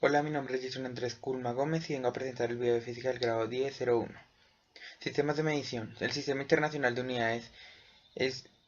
Hola, mi nombre es Jason Andrés Culma Gómez y vengo a presentar el video de física del grado 1001. Sistemas de medición. El Sistema Internacional de Unidades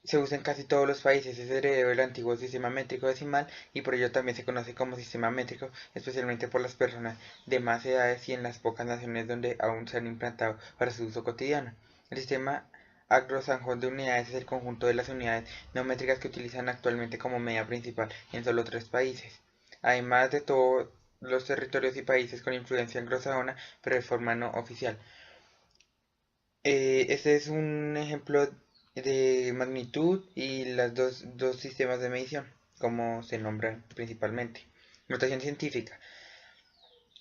se usa en casi todos los países, es heredero del antiguo sistema métrico decimal y por ello también se conoce como sistema métrico, especialmente por las personas de más edades y en las pocas naciones donde aún se han implantado para su uso cotidiano. El sistema anglosajón de unidades es el conjunto de las unidades no métricas que utilizan actualmente como medida principal en solo tres países. Además de todos los territorios y países con influencia anglosajona, pero de forma no oficial. Este es un ejemplo de magnitud y las dos sistemas de medición, como se nombran principalmente. Notación científica.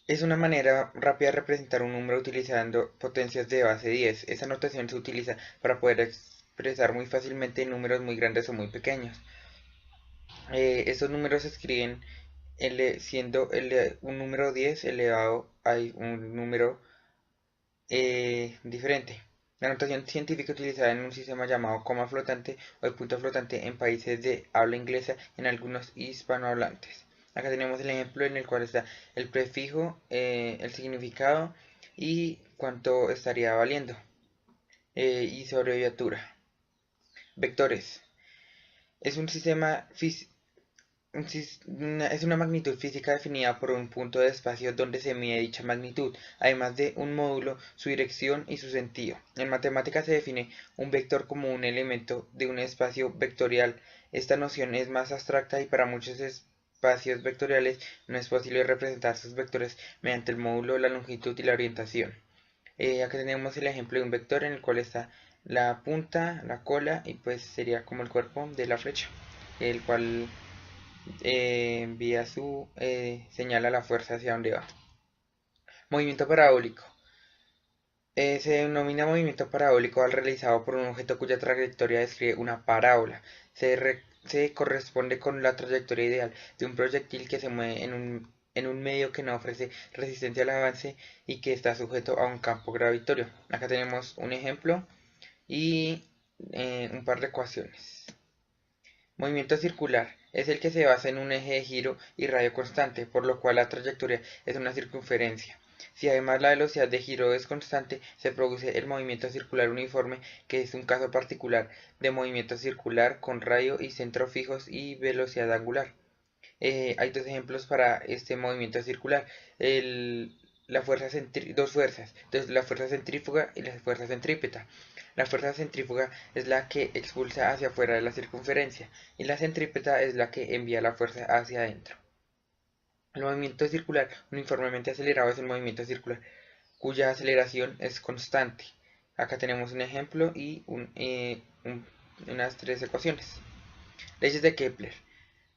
Es una manera rápida de representar un número utilizando potencias de base 10. Esa notación se utiliza para poder expresar muy fácilmente números muy grandes o muy pequeños. Estos números se escriben siendo un número 10 elevado a un número diferente. La notación científica utilizada en un sistema llamado coma flotante o el punto flotante en países de habla inglesa y en algunos hispanohablantes. Acá tenemos el ejemplo en el cual está el prefijo, el significado y cuánto estaría valiendo, y su abreviatura. Vectores. Es un sistema es una magnitud física definida por un punto de espacio donde se mide dicha magnitud, además de un módulo, su dirección y su sentido. En matemáticas se define un vector como un elemento de un espacio vectorial. Esta noción es más abstracta y para muchos espacios vectoriales no es posible representar sus vectores mediante el módulo, la longitud y la orientación. Acá tenemos el ejemplo de un vector en el cual está la punta, la cola y pues sería como el cuerpo de la flecha, el cual envía su señal a la fuerza hacia donde va. Movimiento parabólico. Se denomina movimiento parabólico al realizado por un objeto cuya trayectoria describe una parábola. Se corresponde con la trayectoria ideal de un proyectil que se mueve en un medio que no ofrece resistencia al avance y que está sujeto a un campo gravitatorio. Acá tenemos un ejemplo y un par de ecuaciones. Movimiento circular es el que se basa en un eje de giro y radio constante, por lo cual la trayectoria es una circunferencia. Si además la velocidad de giro es constante, se produce el movimiento circular uniforme, que es un caso particular de movimiento circular con radio y centro fijos y velocidad angular. Hay dos ejemplos para este movimiento circular. Dos fuerzas. Entonces, la fuerza centrífuga y la fuerza centrípeta. La fuerza centrífuga es la que expulsa hacia afuera de la circunferencia y la centrípeta es la que envía la fuerza hacia adentro. El movimiento circular uniformemente acelerado es un movimiento circular cuya aceleración es constante. Acá tenemos un ejemplo y unas tres ecuaciones. Leyes de Kepler.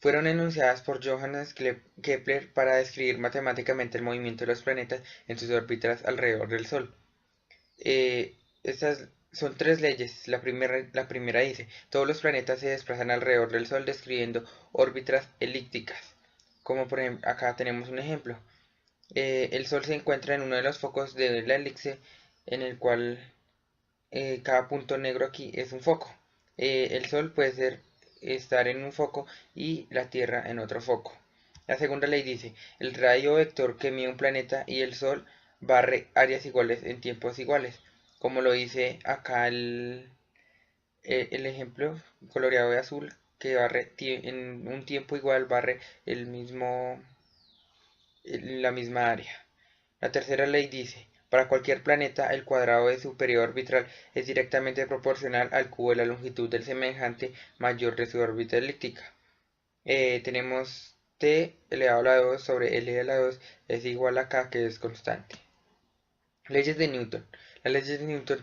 Fueron enunciadas por Johannes Kepler para describir matemáticamente el movimiento de los planetas en sus órbitas alrededor del Sol. Estas son tres leyes. La primera dice, todos los planetas se desplazan alrededor del Sol describiendo órbitas elípticas. Como por ejemplo, acá tenemos un ejemplo. El Sol se encuentra en uno de los focos de la elipse, en el cual cada punto negro aquí es un foco. El Sol puede estar en un foco y la Tierra en otro foco. La segunda ley dice, el radio vector que mide un planeta y el Sol barre áreas iguales en tiempos iguales. Como lo dice acá el ejemplo coloreado de azul, que barre en un tiempo igual barre la misma área. La tercera ley dice, para cualquier planeta el cuadrado de su periodo orbital es directamente proporcional al cubo de la longitud del semejante mayor de su órbita elíptica. Tenemos t elevado a la 2 sobre l a la 2 es igual a k, que es constante. Leyes de Newton. Las leyes de Newton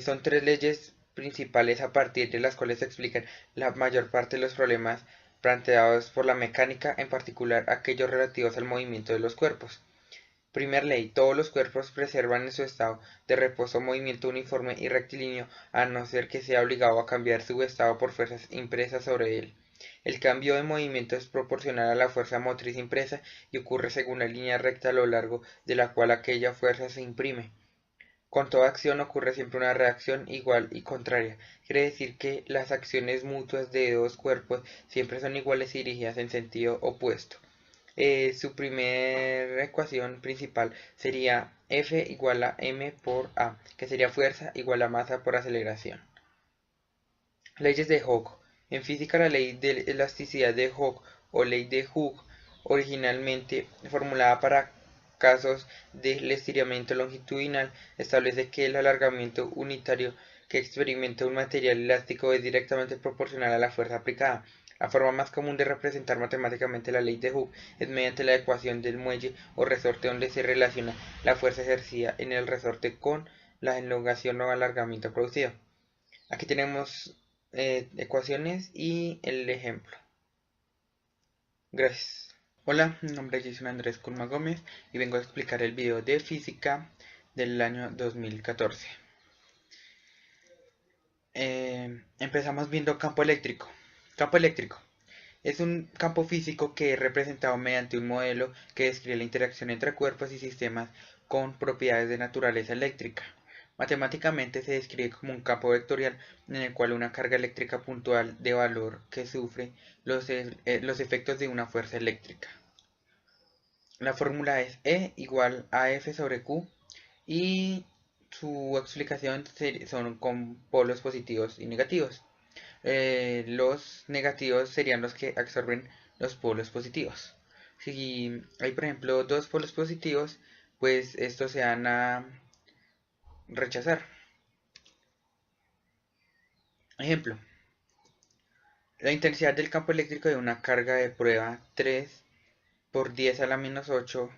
son tres leyes principales a partir de las cuales se explican la mayor parte de los problemas planteados por la mecánica, en particular aquellos relativos al movimiento de los cuerpos. Primer ley, todos los cuerpos preservan en su estado de reposo movimiento uniforme y rectilíneo, a no ser que sea obligado a cambiar su estado por fuerzas impresas sobre él. El cambio de movimiento es proporcional a la fuerza motriz impresa y ocurre según la línea recta a lo largo de la cual aquella fuerza se imprime. Con toda acción ocurre siempre una reacción igual y contraria. Quiere decir que las acciones mutuas de dos cuerpos siempre son iguales y dirigidas en sentido opuesto. Su primera ecuación principal sería F igual a m por a, que sería fuerza igual a masa por aceleración. Leyes de Hooke. En física, la ley de elasticidad de Hooke o ley de Hooke, originalmente formulada para casos del estiramiento longitudinal, establece que el alargamiento unitario que experimenta un material elástico es directamente proporcional a la fuerza aplicada. La forma más común de representar matemáticamente la ley de Hooke es mediante la ecuación del muelle o resorte, donde se relaciona la fuerza ejercida en el resorte con la elongación o alargamiento producido. Aquí tenemos ecuaciones y el ejemplo. Gracias. Hola, mi nombre es Jason Andrés Culma Gómez y vengo a explicar el video de física del año 2014. Empezamos viendo campo eléctrico. Campo eléctrico es un campo físico que es representado mediante un modelo que describe la interacción entre cuerpos y sistemas con propiedades de naturaleza eléctrica. Matemáticamente se describe como un campo vectorial en el cual una carga eléctrica puntual de valor que sufre los efectos de una fuerza eléctrica. La fórmula es E igual a F sobre Q y su explicación son con polos positivos y negativos. Los negativos serían los que absorben los polos positivos. Si hay, por ejemplo, dos polos positivos, pues estos se van a rechazar. Ejemplo, la intensidad del campo eléctrico de una carga de prueba 3 por 10 a la menos 8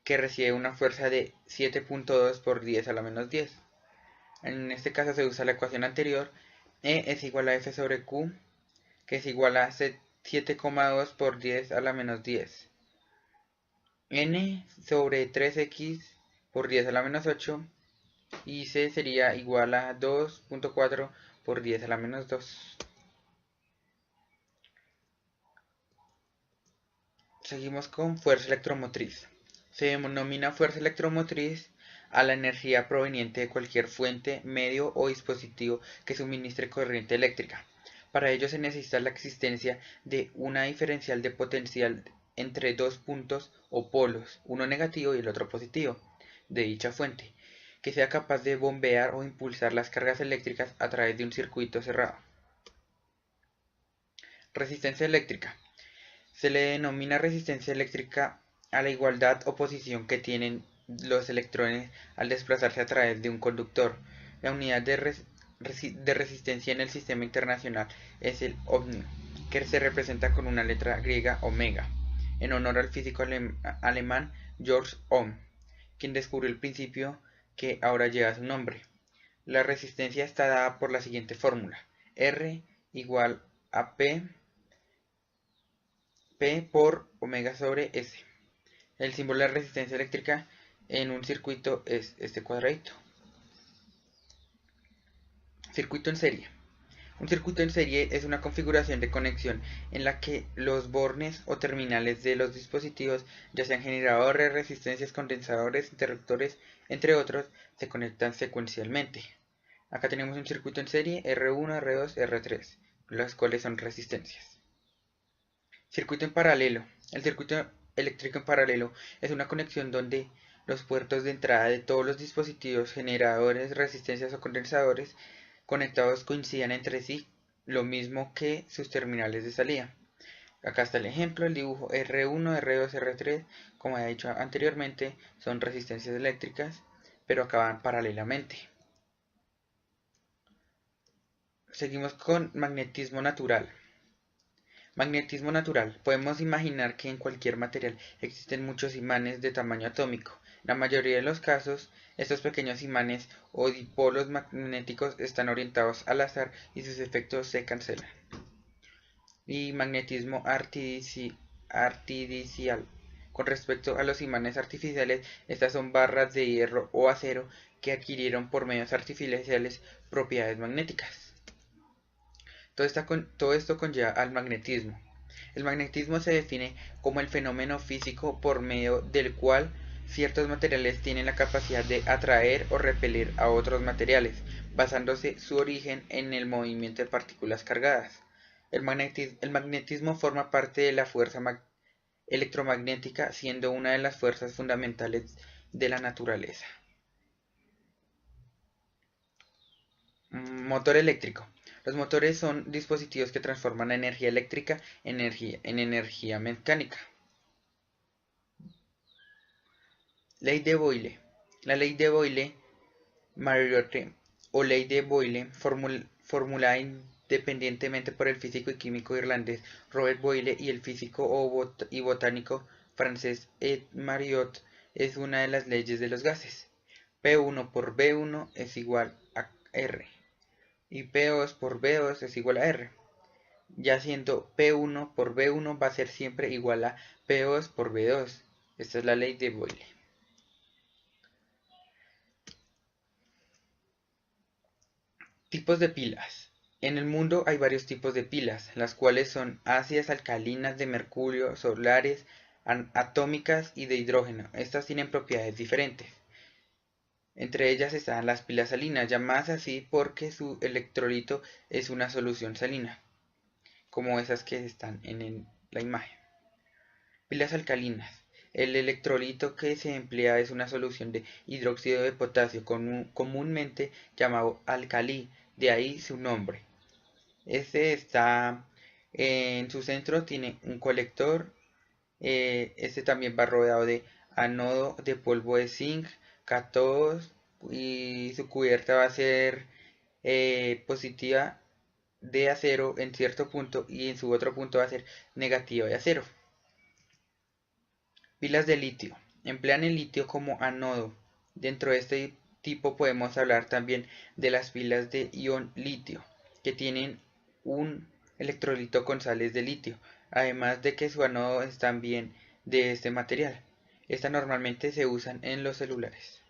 que recibe una fuerza de 7.2 por 10 a la menos 10. En este caso se usa la ecuación anterior, E es igual a F sobre Q, que es igual a 7,2 por 10 a la menos 10. N sobre 3x por 10 a la menos 8 y C sería igual a 2.4 por 10 a la menos 2. Seguimos con fuerza electromotriz. Se denomina fuerza electromotriz a la energía proveniente de cualquier fuente, medio o dispositivo que suministre corriente eléctrica. Para ello se necesita la existencia de una diferencial de potencial entre dos puntos o polos, uno negativo y el otro positivo, de dicha fuente, que sea capaz de bombear o impulsar las cargas eléctricas a través de un circuito cerrado. Resistencia eléctrica. Se le denomina resistencia eléctrica a la igualdad o posición que tienen los electrones al desplazarse a través de un conductor. La unidad de resistencia en el sistema internacional es el ohmio, que se representa con una letra griega omega, en honor al físico alemán Georg Ohm, quien descubrió el principio que ahora lleva su nombre. La resistencia está dada por la siguiente fórmula: R igual a P por omega sobre S. El símbolo de resistencia eléctrica en un circuito es este cuadradito. Circuito en serie. Un circuito en serie es una configuración de conexión en la que los bornes o terminales de los dispositivos, ya sean generadores, resistencias, condensadores, interruptores, entre otros, se conectan secuencialmente. Acá tenemos un circuito en serie R1, R2, R3, las cuales son resistencias. Circuito en paralelo. El circuito eléctrico en paralelo es una conexión donde los puertos de entrada de todos los dispositivos, generadores, resistencias o condensadores conectados coincidan entre sí, lo mismo que sus terminales de salida. Acá está el ejemplo, el dibujo R1, R2, R3, como he dicho anteriormente, son resistencias eléctricas, pero acaban paralelamente. Seguimos con magnetismo natural. Magnetismo natural. Podemos imaginar que en cualquier material existen muchos imanes de tamaño atómico. En la mayoría de los casos, estos pequeños imanes o dipolos magnéticos están orientados al azar y sus efectos se cancelan. Y magnetismo artificial. Con respecto a los imanes artificiales, estas son barras de hierro o acero que adquirieron por medios artificiales propiedades magnéticas. Todo esto conlleva al magnetismo. El magnetismo se define como el fenómeno físico por medio del cual ciertos materiales tienen la capacidad de atraer o repeler a otros materiales, basándose su origen en el movimiento de partículas cargadas. El magnetismo forma parte de la fuerza electromagnética, siendo una de las fuerzas fundamentales de la naturaleza. Motor eléctrico. Los motores son dispositivos que transforman la energía eléctrica en energía mecánica. Ley de Boyle. La ley de Boyle-Mariotte o ley de Boyle, formulada independientemente por el físico y químico irlandés Robert Boyle y el físico y botánico francés Ed Mariotte, es una de las leyes de los gases. P1 por B1 es igual a R y P2 por B2 es igual a R, ya siendo P1 por B1 va a ser siempre igual a P2 por B2. Esta es la ley de Boyle. Tipos de pilas. En el mundo hay varios tipos de pilas, las cuales son ácidas, alcalinas, de mercurio, solares, atómicas y de hidrógeno. Estas tienen propiedades diferentes. Entre ellas están las pilas salinas, llamadas así porque su electrolito es una solución salina, como esas que están en la imagen. Pilas alcalinas. El electrolito que se emplea es una solución de hidróxido de potasio, comúnmente llamado alcalí, de ahí su nombre. Este está en su centro, tiene un colector. Este también va rodeado de ánodo de polvo de zinc, cátodos, y su cubierta va a ser positiva de acero en cierto punto y en su otro punto va a ser negativa de acero. Pilas de litio. Emplean el litio como ánodo. Dentro de este tipo podemos hablar también de las pilas de ion litio, que tienen un electrolito con sales de litio, además de que su ánodo es también de este material. Estas normalmente se usan en los celulares.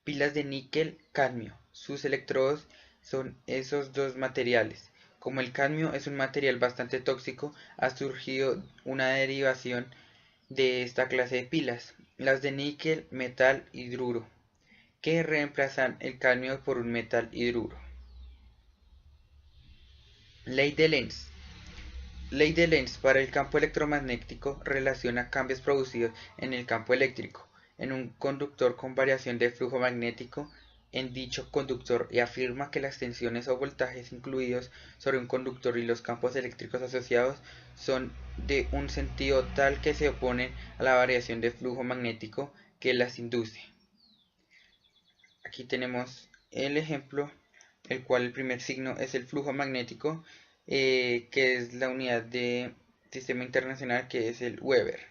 Pilas de níquel-cadmio. Sus electrodos son esos dos materiales. Como el cadmio es un material bastante tóxico, ha surgido una derivación de esta clase de pilas, las de níquel metal hidruro, que reemplazan el cadmio por un metal hidruro. Ley de Lenz. Ley de Lenz para el campo electromagnético relaciona cambios producidos en el campo eléctrico en un conductor con variación de flujo magnético en dicho conductor y afirma que las tensiones o voltajes incluidos sobre un conductor y los campos eléctricos asociados son de un sentido tal que se oponen a la variación de flujo magnético que las induce. Aquí tenemos el ejemplo, el cual el primer signo es el flujo magnético, que es la unidad de sistema internacional, que es el Weber,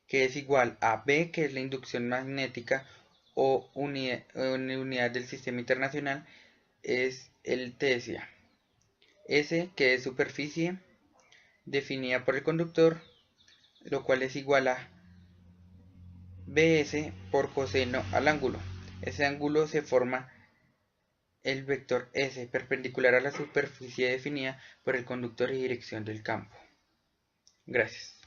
que es igual a B, que es la inducción magnética, o unidad del sistema internacional, es el Tesla. S, que es superficie definida por el conductor, lo cual es igual a BS por coseno al ángulo. Ese ángulo se forma el vector S perpendicular a la superficie definida por el conductor y dirección del campo. Gracias.